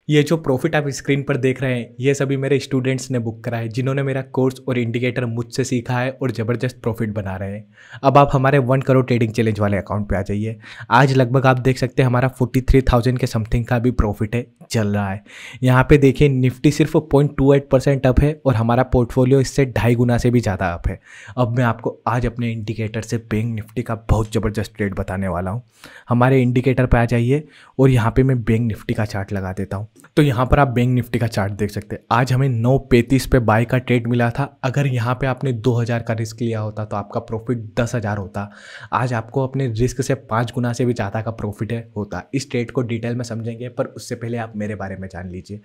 ये जो प्रॉफिट आप स्क्रीन पर देख रहे हैं ये सभी मेरे स्टूडेंट्स ने बुक करा है, जिन्होंने मेरा कोर्स और इंडिकेटर मुझसे सीखा है और ज़बरदस्त प्रॉफिट बना रहे हैं। अब आप हमारे 1 करोड़ ट्रेडिंग चैलेंज वाले अकाउंट पे आ जाइए। आज लगभग आप देख सकते हैं हमारा 43,000 के समथिंग का भी प्रॉफिट है चल रहा है। यहाँ पे देखिए निफ्टी सिर्फ 0.28% अप है और हमारा पोर्टफोलियो इससे 2.5 गुना से भी ज़्यादा अप है। अब मैं आपको आज अपने इंडिकेटर से बैंक निफ्टी का बहुत ज़बरदस्त ट्रेड बताने वाला हूँ। हमारे इंडिकेटर पर आ जाइए और यहाँ पे मैं बैंक निफ्टी का चार्ट लगा देता हूँ। तो यहाँ पर आप बैंक निफ्टी का चार्ट देख सकते हैं। आज हमें 9:35 पे बाय का ट्रेड मिला था। अगर यहाँ पे आपने 2,000 का रिस्क लिया होता तो आपका प्रॉफिट 10,000 होता। आज आपको अपने रिस्क से 5 गुना से भी ज़्यादा का प्रॉफिट होता। इस ट्रेड को डिटेल में समझेंगे, पर उससे पहले आप मेरे बारे में जान लीजिए।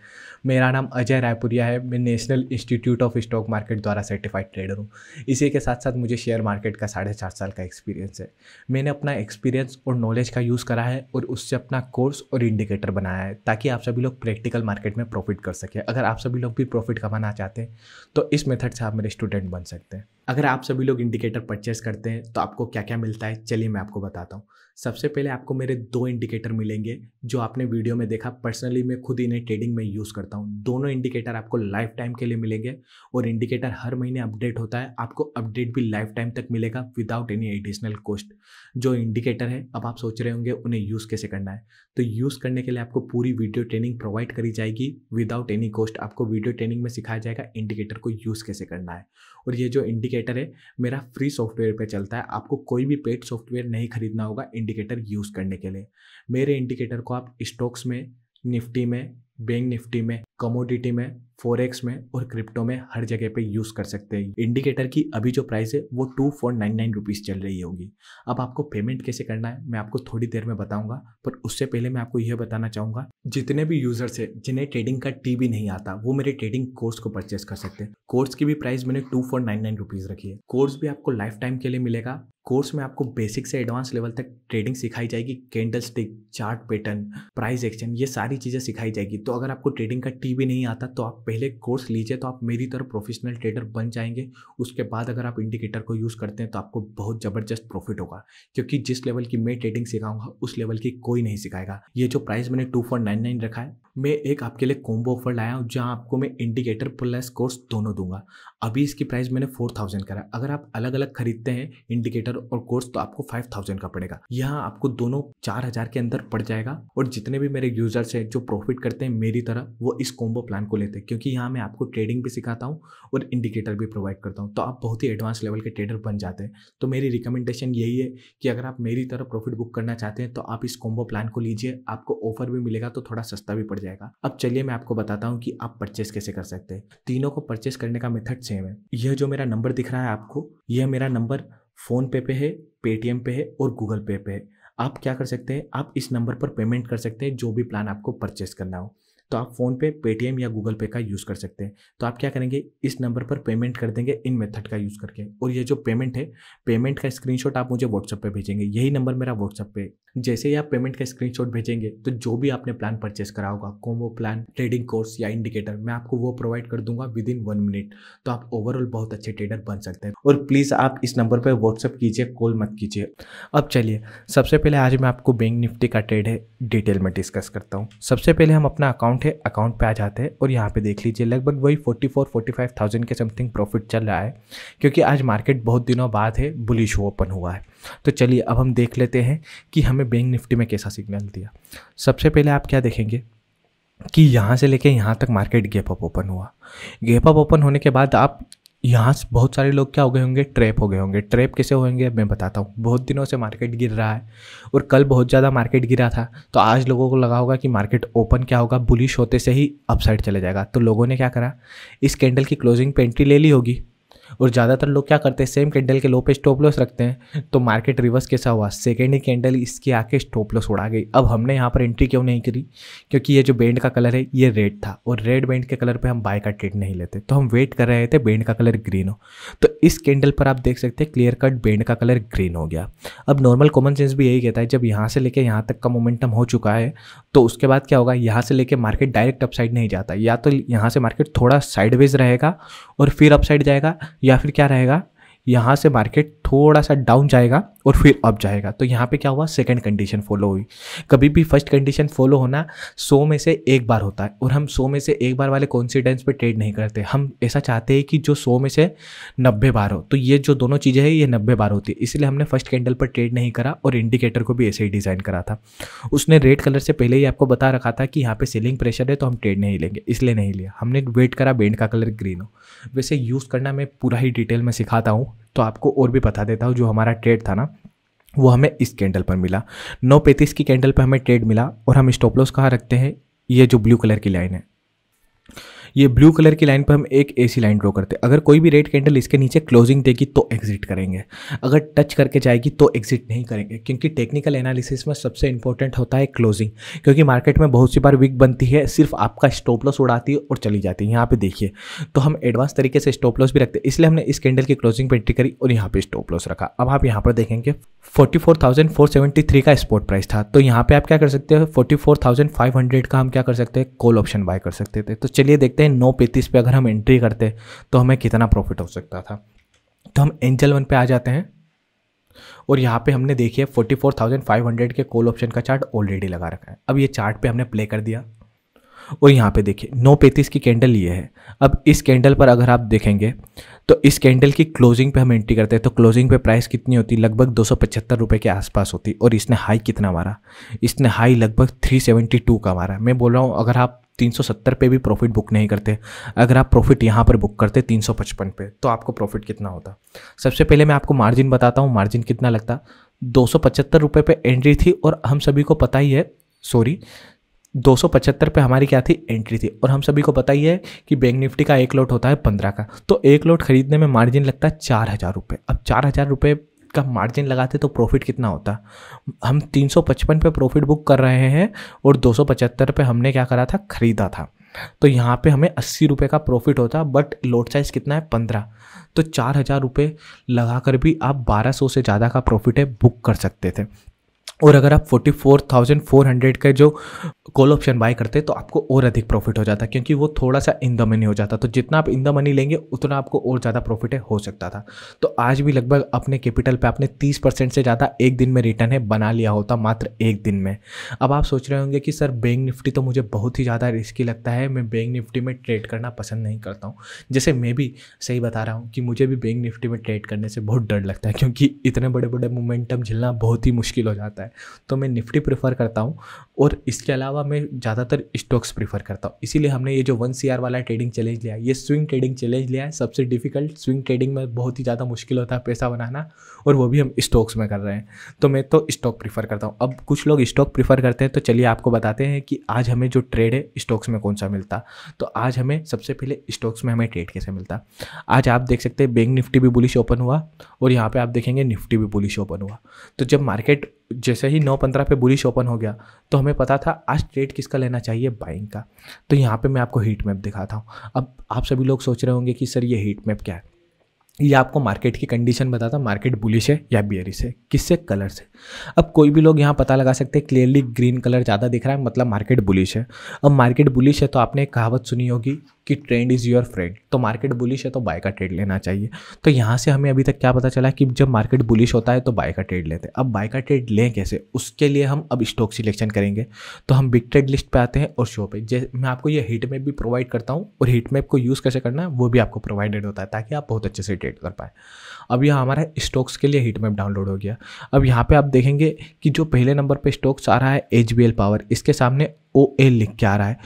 मेरा नाम अजय रायपुरिया है। मैं national institute of stock market द्वारा सर्टिफाइड ट्रेडर हूँ। इसी के साथ साथ मुझे शेयर मार्केट का 4.5 साल का एक्सपीरियंस है। मैंने अपना एक्सपीरियंस और नॉलेज का यूज़ करा है और उससे अपना कोर्स और इंडिकेटर बनाया है, ताकि आप सभी लोग प्रैक्टिकल मार्केट में प्रॉफिट कर सके। अगर आप सभी लोग भी प्रॉफिट कमाना चाहते हैं तो इस मेथड से आप मेरे स्टूडेंट बन सकते हैं। अगर आप सभी लोग इंडिकेटर परचेस करते हैं तो आपको क्या क्या मिलता है, चलिए मैं आपको बताता हूँ। सबसे पहले आपको मेरे 2 इंडिकेटर मिलेंगे जो आपने वीडियो में देखा। पर्सनली मैं खुद इन्हें ट्रेडिंग में यूज़ करता हूँ। दोनों इंडिकेटर आपको लाइफ टाइम के लिए मिलेंगे और इंडिकेटर हर महीने अपडेट होता है। आपको अपडेट भी लाइफ टाइम तक मिलेगा विदाउट एनी एडिशनल कॉस्ट। जो इंडिकेटर है, अब आप सोच रहे होंगे उन्हें यूज़ कैसे करना है, तो यूज़ करने के लिए आपको पूरी वीडियो ट्रेनिंग प्रोवाइड करी जाएगी विदाउट एनी कॉस्ट। आपको वीडियो ट्रेनिंग में सिखाया जाएगा इंडिकेटर को यूज़ कैसे करना है। और ये जो इंडिकेटर है मेरा फ्री सॉफ्टवेयर पे चलता है। आपको कोई भी पेड सॉफ्टवेयर नहीं खरीदना होगा इंडिकेटर यूज़ करने के लिए। मेरे इंडिकेटर को आप स्टॉक्स में, निफ्टी में, बैंक निफ्टी में, कमोडिटी में, फॉरेक्स में और क्रिप्टो में हर जगह पे यूज़ कर सकते हैं। इंडिकेटर की अभी जो प्राइस है वो 2499 रुपीज़ चल रही होगी। अब आपको पेमेंट कैसे करना है मैं आपको थोड़ी देर में बताऊंगा, पर उससे पहले मैं आपको यह बताना चाहूँगा, जितने भी यूज़र्स है जिन्हें ट्रेडिंग का टी भी नहीं आता वो मेरे ट्रेडिंग कोर्स को परचेस कर सकते हैं। कोर्स की भी प्राइस मैंने 2499 रुपीज़ रखी है। कोर्स भी आपको लाइफ टाइम के लिए मिलेगा। कोर्स में आपको बेसिक से एडवांस लेवल तक ट्रेडिंग सिखाई जाएगी। Candle stick, chart pattern, price action, ये सारी चीज़ें सिखाई जाएगी। तो अगर आपको ट्रेडिंग का टी भी नहीं आता तो आप पहले कोर्स लीजिए, तो आप मेरी तरह प्रोफेशनल ट्रेडर बन जाएंगे। उसके बाद अगर आप इंडिकेटर को यूज़ करते हैं तो आपको बहुत ज़बरदस्त प्रॉफिट होगा, क्योंकि जिस लेवल की मैं ट्रेडिंग सिखाऊंगा उस लेवल की कोई नहीं सिखाएगा। ये जो प्राइस मैंने 2499 रखा है, मैं एक आपके लिए कॉम्बो ऑफर लाया हूँ जहाँ आपको मैं इंडिकेटर प्लस कोर्स दोनों दूंगा। अभी इसकी प्राइस मैंने 4000 करा। अगर आप अलग अलग खरीदते हैं इंडिकेटर और कोर्स तो आपको 5000 का पड़ेगा। यहाँ आपको दोनों 4000 के अंदर पड़ जाएगा। और जितने भी मेरे यूजर्स हैं जो प्रॉफिट करते हैं मेरी तरह, वो इस कॉम्बो प्लान को लेते हैं, क्योंकि यहाँ मैं आपको ट्रेडिंग भी सिखाता हूँ और इंडिकेटर भी प्रोवाइड करता हूँ। तो आप बहुत ही एडवांस लेवल के ट्रेडर बन जाते हैं। तो मेरी रिकमेंडेशन यही है कि अगर आप मेरी तरह प्रॉफिट बुक करना चाहते हैं तो आप इस कॉम्बो प्लान को लीजिए। आपको ऑफर भी मिलेगा तो थोड़ा सस्ता भी पड़ जाएगा। अब चलिए मैं आपको बताता हूँ कि आप परचेस कैसे कर सकते हैं। तीनों को परचेस करने का मेथड सेम है। यह जो मेरा नंबर दिख रहा है आपको, यह मेरा नंबर फ़ोन पे है, पेटीएम पे है और गूगल पे है। आप क्या कर सकते हैं, आप इस नंबर पर पेमेंट कर सकते हैं जो भी प्लान आपको परचेस करना हो। तो आप फ़ोन पे, पेटीएम या गूगल पे का यूज़ कर सकते हैं। तो आप क्या करेंगे, इस नंबर पर पेमेंट कर देंगे इन मेथड का यूज़ करके। और ये जो पेमेंट है, पेमेंट का स्क्रीनशॉट आप मुझे व्हाट्सएप पे भेजेंगे। यही नंबर मेरा व्हाट्सएप पे। जैसे ही आप पेमेंट का स्क्रीनशॉट भेजेंगे तो जो भी आपने प्लान परचेस करा होगा, कॉम्बो प्लान, ट्रेडिंग कोर्स या इंडिकेटर, मैं आपको वो प्रोवाइड कर दूंगा विदिन 1 मिनट। तो आप ओवरऑल बहुत अच्छे ट्रेडर बन सकते हैं। और प्लीज़ आप इस नंबर पर व्हाट्सएप कीजिए, कॉल मत कीजिए। अब चलिए सबसे पहले आज मैं आपको बैंक निफ्टी का ट्रेड है डिटेल में डिस्कस करता हूँ। सबसे पहले हम अपना अकाउंट है, अकाउंट पे आ जाते हैं और यहाँ पे देख लीजिए लगभग वही 44-45,000 के समथिंग प्रॉफिट चल रहा है, क्योंकि आज मार्केट बहुत दिनों बाद है बुलिश ओपन हुआ है। तो चलिए अब हम देख लेते हैं कि हमें बैंक निफ्टी में कैसा सिग्नल दिया। सबसे पहले आप क्या देखेंगे कि यहाँ से लेके यहाँ तक मार्केट गैप अप ओपन हुआ। गैप अप ओपन होने के बाद आप यहाँ से बहुत सारे लोग क्या हो गए होंगे, ट्रैप हो गए होंगे। ट्रैप कैसे होंगे मैं बताता हूँ। बहुत दिनों से मार्केट गिर रहा है और कल बहुत ज़्यादा मार्केट गिरा था, तो आज लोगों को लगा होगा कि मार्केट ओपन क्या होगा, बुलिश होते से ही अपसाइड चले जाएगा। तो लोगों ने क्या करा, इस कैंडल की क्लोजिंग पे एंट्री ले ली होगी। और ज़्यादातर लोग क्या करते हैं, सेम कैंडल के लो पे स्टॉप लॉस रखते हैं। तो मार्केट रिवर्स कैसा हुआ, सेकेंड ही कैंडल इसकी आके स्टॉप लॉस उड़ा गई। अब हमने यहाँ पर एंट्री क्यों नहीं करी, क्योंकि ये जो बैंड का कलर है ये रेड था और रेड बैंड के कलर पे हम बाय का ट्रेड नहीं लेते। तो हम वेट कर रहे थे बैंड का कलर ग्रीन हो। तो इस कैंडल पर आप देख सकते हैं क्लियर कट बैंड का कलर ग्रीन हो गया। अब नॉर्मल कॉमन सेंस भी यही कहता है, जब यहाँ से लेके यहाँ तक का मोमेंटम हो चुका है तो उसके बाद क्या होगा, यहाँ से लेके मार्केट डायरेक्ट अपसाइड नहीं जाता। या तो यहाँ से मार्केट थोड़ा साइडवेज रहेगा और फिर अपसाइड जाएगा, या फिर क्या रहेगा, यहाँ से मार्केट थोड़ा सा डाउन जाएगा और फिर अप जाएगा। तो यहाँ पे क्या हुआ, सेकंड कंडीशन फॉलो हुई। कभी भी फर्स्ट कंडीशन फॉलो होना 100 में से एक बार होता है, और हम 100 में से एक बार वाले कॉन्सिडेंस पे ट्रेड नहीं करते। हम ऐसा चाहते हैं कि जो 100 में से 90 बार हो। तो ये जो दोनों चीज़ें हैं ये 90 बार होती है, इसलिए हमने फर्स्ट कैंडल पर ट्रेड नहीं करा और इंडिकेटर को भी ऐसे ही डिज़ाइन करा था। उसने रेड कलर से पहले ही आपको बता रखा था कि यहाँ पे सेलिंग प्रेशर है तो हम ट्रेड नहीं लेंगे, इसलिए नहीं लिया। हमने वेट करा बैंड का कलर ग्रीन हो। वैसे यूज़ करना मैं पूरा ही डिटेल में सिखाता हूँ, तो आपको और भी बता देता हूँ। जो हमारा ट्रेड था ना वो हमें इस कैंडल पर मिला, 9:35 की कैंडल पर हमें ट्रेड मिला। और हम स्टॉप लॉस कहाँ रखते हैं, ये जो ब्लू कलर की लाइन है, ये ब्लू कलर की लाइन पर हम एक ऐसी लाइन ड्रॉ करते हैं। अगर कोई भी रेड कैंडल इसके नीचे क्लोजिंग देगी तो एग्जिट करेंगे, अगर टच करके जाएगी तो एग्जिट नहीं करेंगे, क्योंकि टेक्निकल एनालिसिस में सबसे इंपॉर्टेंट होता है क्लोजिंग। क्योंकि मार्केट में बहुत सी बार वीक बनती है, सिर्फ आपका स्टॉप लॉस उड़ाती है और चली जाती है। यहाँ पे देखिए, तो हम एडवांस तरीके से स्टॉप लॉस भी रखते हैं, इसलिए हमने इस कैंडल की क्लोजिंग पे एंट्री करी और यहाँ पे स्टॉप लॉस रखा। अब आप यहाँ पर देखेंगे 44,473 का स्पॉट प्राइस था, तो यहाँ पे आप क्या कर सकते हो, 44,500 का हम क्या कर सकते हैं, कॉल ऑप्शन बाय कर सकते थे। तो चलिए देखते हैं 9:35 पे अगर हम एंट्री करते तो हमें कितना प्रॉफिट हो सकता था। तो हम एंजल वन पे आ जाते हैं और यहाँ पे हमने देखिए 44,500 के कॉल ऑप्शन का चार्ट ऑलरेडी लगा रखा है। अब ये चार्ट पे हमने प्ले कर दिया और यहाँ पे देखिए 9:35 की कैंडल ये है। अब इस कैंडल पर अगर आप देखेंगे तो इस कैंडल की क्लोजिंग पे हम एंट्री करते हैं, तो क्लोजिंग पे प्राइस कितनी होती, लगभग 275 रुपये के आसपास होती। और इसने हाई कितना मारा, इसने हाई लगभग 372 का मारा। मैं बोल रहा हूँ अगर आप 370 पे भी प्रॉफिट बुक नहीं करते, अगर आप प्रॉफिट यहाँ पर बुक करते 355 पे, तो आपको प्रॉफिट कितना होता। सबसे पहले मैं आपको मार्जिन बताता हूँ, मार्जिन कितना लगता। 275 रुपये पे एंट्री थी और हम सभी को पता ही है, 275 पे हमारी क्या थी, एंट्री थी। और हम सभी को पता ही है कि बैंक निफ्टी का एक लॉट होता है 15 का, तो एक लॉट खरीदने में मार्जिन लगता है 4,000 रुपये। अब 4,000 रुपये का मार्जिन लगाते तो प्रॉफिट कितना होता। हम 355 पे प्रॉफिट बुक कर रहे हैं और 275 पे हमने क्या करा था, खरीदा था। तो यहाँ पे हमें 80 रुपये का प्रॉफिट होता, बट लॉट साइज़ कितना है, 15। तो 4,000 रुपये लगा कर भी आप 1,200 से ज़्यादा का प्रॉफिट है बुक कर सकते थे। और अगर आप 44,400 का जो कॉल ऑप्शन बाय करते तो आपको और अधिक प्रॉफिट हो जाता, क्योंकि वो थोड़ा सा इन द मनी हो जाता। तो जितना आप इन द मनी लेंगे उतना आपको और ज़्यादा प्रॉफिट हो सकता था। तो आज भी लगभग अपने कैपिटल पे आपने 30% से ज़्यादा एक दिन में रिटर्न है बना लिया होता, मात्र एक दिन में। अब आप सोच रहे होंगे कि सर बैंक निफ्टी तो मुझे बहुत ही ज़्यादा रिस्की लगता है, मैं बैंक निफ्टी में ट्रेड करना पसंद नहीं करता हूँ। जैसे मैं भी सही बता रहा हूँ कि मुझे भी बैंक निफ्टी में ट्रेड करने से बहुत डर लगता है, क्योंकि इतने बड़े बड़े मोमेंटम झेलना बहुत ही मुश्किल हो जाता है। तो मैं निफ्टी प्रेफर करता हूँ और इसके अलावा मैं ज़्यादातर स्टॉक्स प्रेफर करता हूँ। इसीलिए हमने ये जो 1 CR वाला ट्रेडिंग चैलेंज लिया है, ये स्विंग ट्रेडिंग चैलेंज लिया है। सबसे डिफिकल्ट स्विंग ट्रेडिंग में बहुत ही ज़्यादा मुश्किल होता है पैसा बनाना, और वो भी हम स्टॉक्स में कर रहे हैं। तो मैं तो स्टॉक प्रीफर करता हूँ। अब कुछ लोग स्टॉक प्रीफर करते हैं, तो चलिए आपको बताते हैं कि आज हमें जो ट्रेड है स्टॉक्स में कौन सा मिलता। तो आज हमें सबसे पहले स्टॉक्स में हमें ट्रेड कैसे मिलता। आज आप देख सकते हैं बैंक निफ्टी भी बुलिश ओपन हुआ और यहाँ पे आप देखेंगे निफ्टी भी बुलिश ओपन हुआ। तो जब मार्केट जैसे ही 9:15 पे बुलिश ओपन हो गया तो हमें पता था आज ट्रेड किसका लेना चाहिए, बाइंग का। तो यहाँ पे मैं आपको हीट मैप दिखाता हूँ। अब आप सभी लोग सोच रहे होंगे कि सर ये हीट मैप क्या है। ये आपको मार्केट की कंडीशन बताता, मार्केट बुलिश है या बियरिश है, किससे, कलर से। अब कोई भी लोग यहाँ पता लगा सकते हैं, क्लियरली ग्रीन कलर ज़्यादा दिख रहा है मतलब मार्केट बुलिश है। अब मार्केट बुलिश है तो आपने एक कहावत सुनी होगी कि ट्रेंड इज़ योर फ्रेंड। तो मार्केट बुलिश है तो बाय का ट्रेड लेना चाहिए। तो यहाँ से हमें अभी तक क्या पता चला कि जब मार्केट बुलिश होता है तो बाय का ट्रेड लेते हैं। अब बाय का ट्रेड लें कैसे, उसके लिए हम अब स्टॉक सिलेक्शन करेंगे। तो हम बिग ट्रेड लिस्ट पे आते हैं और शो पे मैं आपको ये हीट मैप भी प्रोवाइड करता हूँ, और हीट मैप को यूज़ कैसे करना है वो भी आपको प्रोवाइडेड होता है, ताकि आप बहुत अच्छे से ट्रेड कर पाए। अब यहाँ हमारा स्टॉक्स के लिए हीट मैप डाउनलोड हो गया। अब यहाँ पे आप देखेंगे कि जो पहले नंबर पे स्टॉक्स आ रहा है HBL पावर, इसके सामने OL लिख के आ रहा है,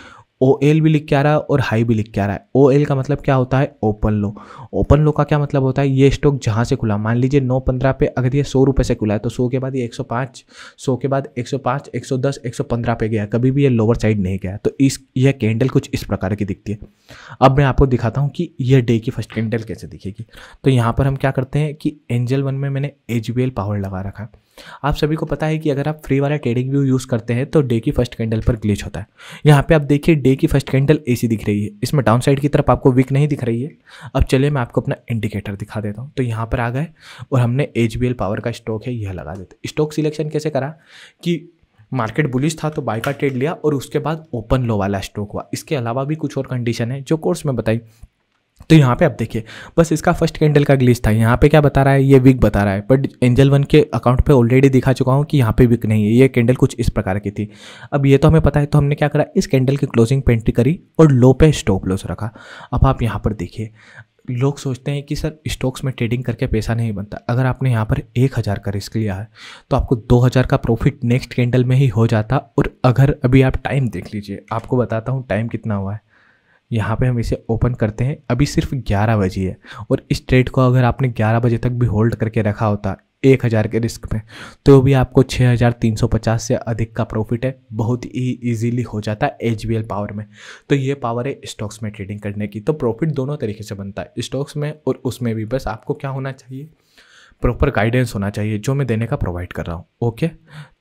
OL भी लिख के आ रहा है और हाई भी लिख के आ रहा है। OL का मतलब क्या होता है, ओपन लो। ओपन लो का क्या मतलब होता है, ये स्टॉक जहाँ से खुला, मान लीजिए 9:15 पे अगर ये 100 रुपये से खुला है तो 100 के बाद ये 105, 100 के बाद 105, 110, 115 पे गया, कभी भी ये लोअर साइड नहीं गया। तो यह कैंडल कुछ इस प्रकार की दिखती है। अब मैं आपको दिखाता हूँ कि यह डे की फर्स्ट कैंडल कैसे दिखेगी। तो यहाँ पर हम क्या करते हैं कि एंजल वन में मैंने HBL पावर लगा रखा है। आप सभी को पता है कि अगर आप फ्री वाला ट्रेडिंग व्यू यूज़ करते हैं तो डे की फर्स्ट कैंडल पर ग्लिच होता है। यहाँ पे आप देखिए डे की फर्स्ट कैंडल ऐसी दिख रही है, इसमें डाउन साइड की तरफ आपको विक नहीं दिख रही है। अब चलिए मैं आपको अपना इंडिकेटर दिखा देता हूँ। तो यहाँ पर आ गए और हमने HBL पावर का स्टॉक है यह लगा देते। स्टॉक सिलेक्शन कैसे करा कि मार्केट बुलिश था तो बाय का ट्रेड लिया और उसके बाद ओपन लो वाला स्टॉक हुआ। इसके अलावा भी कुछ और कंडीशन है जो कोर्स में बताई। तो यहाँ पे आप देखिए, बस इसका फर्स्ट कैंडल का ग्लिच था। यहाँ पे क्या बता रहा है, ये वीक बता रहा है, बट एंजल वन के अकाउंट पे ऑलरेडी दिखा चुका हूँ कि यहाँ पे वीक नहीं है, ये कैंडल कुछ इस प्रकार की थी। अब ये तो हमें पता है, तो हमने क्या करा, इस कैंडल की क्लोजिंग पे एंट्री करी और लो पे स्टॉप लॉस रखा। अब आप यहाँ पर देखिए, लोग सोचते हैं कि सर स्टॉक्स में ट्रेडिंग करके पैसा नहीं बनता। अगर आपने यहाँ पर 1,000 का रिस्क लिया है तो आपको 2,000 का प्रॉफिट नेक्स्ट कैंडल में ही हो जाता। और अगर अभी आप टाइम देख लीजिए, आपको बताता हूँ टाइम कितना हुआ है। यहाँ पे हम इसे ओपन करते हैं, अभी सिर्फ 11 बजे है, और इस ट्रेड को अगर आपने 11 बजे तक भी होल्ड करके रखा होता 1,000 के रिस्क में, तो भी आपको 6,350 से अधिक का प्रॉफिट है, बहुत ही इजीली हो जाता है एचबीएल पावर में। तो ये पावर है स्टॉक्स में ट्रेडिंग करने की। तो प्रॉफिट दोनों तरीके से बनता है, स्टॉक्स में और उसमें भी। बस आपको क्या होना चाहिए, प्रॉपर गाइडेंस होना चाहिए, जो मैं देने का प्रोवाइड कर रहा हूँ। ओके,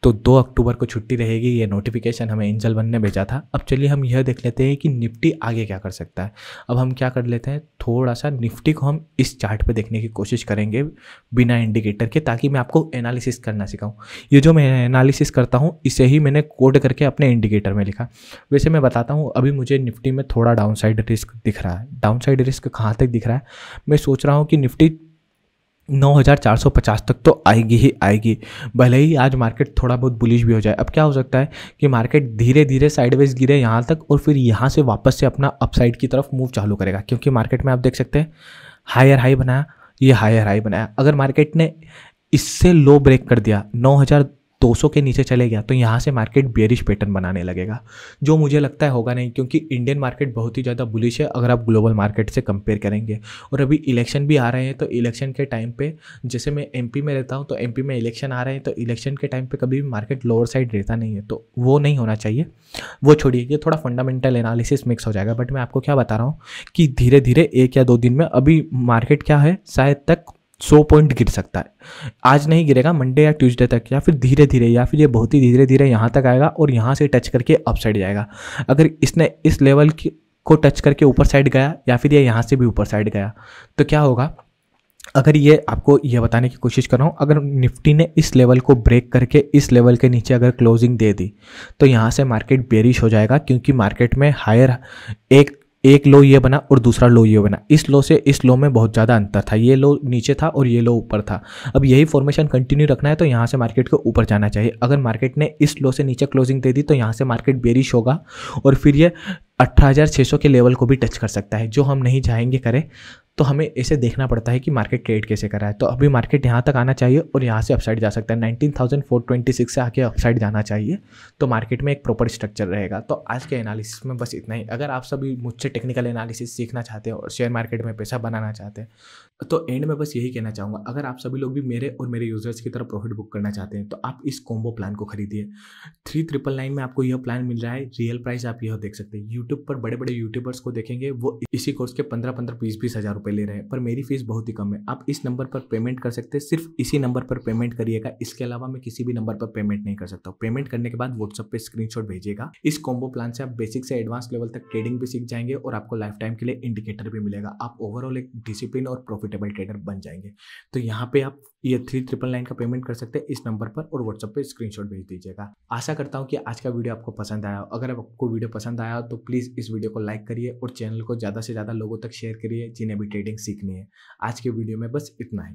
तो 2 अक्टूबर को छुट्टी रहेगी, ये नोटिफिकेशन हमें एंजल वन ने भेजा था। अब चलिए हम यह देख लेते हैं कि निफ्टी आगे क्या कर सकता है। अब हम क्या कर लेते हैं, थोड़ा सा निफ्टी को हम इस चार्ट पे देखने की कोशिश करेंगे बिना इंडिकेटर के, ताकि मैं आपको एनालिसिस करना सिखाऊं। ये जो मैं एनालिसिस करता हूँ इसे ही मैंने कोड करके अपने इंडिकेटर में लिखा। वैसे मैं बताता हूँ, अभी मुझे निफ्टी में थोड़ा डाउन साइड रिस्क दिख रहा है। डाउन साइड रिस्क कहाँ तक दिख रहा है, मैं सोच रहा हूँ कि निफ्टी 9,450 तक तो आएगी ही आएगी, भले ही आज मार्केट थोड़ा बहुत बुलिश भी हो जाए। अब क्या हो सकता है कि मार्केट धीरे धीरे साइडवेज गिरे यहाँ तक, और फिर यहाँ से वापस से अपना अपसाइड की तरफ मूव चालू करेगा, क्योंकि मार्केट में आप देख सकते हैं हायर हाई बनाया, ये हायर हाई बनाया। अगर मार्केट ने इससे लो ब्रेक कर दिया, 9,200 के नीचे चले गया, तो यहाँ से मार्केट बेयरिश पैटर्न बनाने लगेगा, जो मुझे लगता है होगा नहीं, क्योंकि इंडियन मार्केट बहुत ही ज़्यादा बुलिश है अगर आप ग्लोबल मार्केट से कंपेयर करेंगे। और अभी इलेक्शन भी आ रहे हैं, तो इलेक्शन के टाइम पे, जैसे मैं एमपी में रहता हूँ, तो एमपी में इलेक्शन आ रहे हैं, तो इलेक्शन के टाइम पे कभी भी मार्केट लोअर साइड रहता नहीं है, तो वो नहीं होना चाहिए। वो छोड़िए, ये थोड़ा फंडामेंटल एनालिसिस मिक्स हो जाएगा, बट मैं आपको क्या बता रहा हूँ कि धीरे धीरे 1 या 2 दिन में अभी मार्केट क्या है, शायद तक 100 पॉइंट गिर सकता है। आज नहीं गिरेगा, मंडे या ट्यूसडे तक, या फिर धीरे धीरे, या फिर ये बहुत ही धीरे धीरे यहाँ तक आएगा और यहाँ से टच करके अप साइड जाएगा। अगर इसने इस लेवल को टच करके ऊपर साइड गया, या फिर ये यहाँ से भी ऊपर साइड गया, तो क्या होगा। अगर ये आपको ये बताने की कोशिश कर रहा हूँ, अगर निफ्टी ने इस लेवल को ब्रेक करके इस लेवल के नीचे अगर क्लोजिंग दे दी, तो यहाँ से मार्केट बेरिश हो जाएगा, क्योंकि मार्केट में हायर एक लो ये बना और दूसरा लो ये बना। इस लो से इस लो में बहुत ज़्यादा अंतर था, ये लो नीचे था और ये लो ऊपर था। अब यही फॉर्मेशन कंटिन्यू रखना है, तो यहाँ से मार्केट को ऊपर जाना चाहिए। अगर मार्केट ने इस लो से नीचे क्लोजिंग दे दी, तो यहाँ से मार्केट बेरिश होगा, और फिर ये 18,600 के लेवल को भी टच कर सकता है, जो हम नहीं चाहेंगे करे। तो हमें इसे देखना पड़ता है कि मार्केट ट्रेड कैसे कर रहा है। तो अभी मार्केट यहाँ तक आना चाहिए और यहाँ से अपसाइड जा सकता है, 19,426 से आके अपसाइड जाना चाहिए, तो मार्केट में एक प्रॉपर स्ट्रक्चर रहेगा। तो आज के एनालिसिस में बस इतना ही। अगर आप सभी मुझसे टेक्निकल एनालिसिस सीखना चाहते हैं और शेयर मार्केट में पैसा बनाना चाहते हैं, तो एंड में बस यही कहना चाहूँगा, अगर आप सभी लोग भी मेरे और मेरे यूजर्स की तरह प्रॉफिट बुक करना चाहते हैं, तो आप इस कॉम्बो प्लान को खरीदिए। 3,999 में आपको यह प्लान मिल रहा है। रियल प्राइस आप यह देख सकते हैं, यूट्यूब पर बड़े बड़े यूट्यूबर्स को देखेंगे, वो इसी कोर्स के 15-15, 20-20 हज़ार रुपये ले रहे हैं, पर मेरी फीस बहुत ही कम है। आप इस नंबर पर पेमेंट कर सकते हैं, सिर्फ इसी नंबर पर पेमेंट करिएगा। इसके अलावा मैं किसी भी नंबर पर पेमेंट नहीं कर सकता हूँ। पेमेंट करने के बाद व्हाट्सएप पे स्क्रीनशॉट भेजिएगा। इस कॉम्बो प्लान से आप बेसिक से एडवांस लेवल तक ट्रेडिंग भी सीख जाएंगे, और आपको लाइफ टाइम के लिए इंडिकेटर भी मिलेगा। आप ओवरऑल एक डिसिप्लिन और प्रॉफिटेबल ट्रेडर बन जाएंगे। तो यहाँ पे आप ये 3,999 का पेमेंट कर सकते हैं इस नंबर पर, और व्हाट्सएप पे स्क्रीनशॉट भेज दीजिएगा। आशा करता हूँ कि आज का वीडियो आपको पसंद आया। अगर आपको वीडियो पसंद आया तो प्लीज़ इस वीडियो को लाइक करिए और चैनल को ज़्यादा से ज़्यादा लोगों तक शेयर करिए जिन्हें भी ट्रेडिंग सीखनी है। आज के वीडियो में बस इतना ही।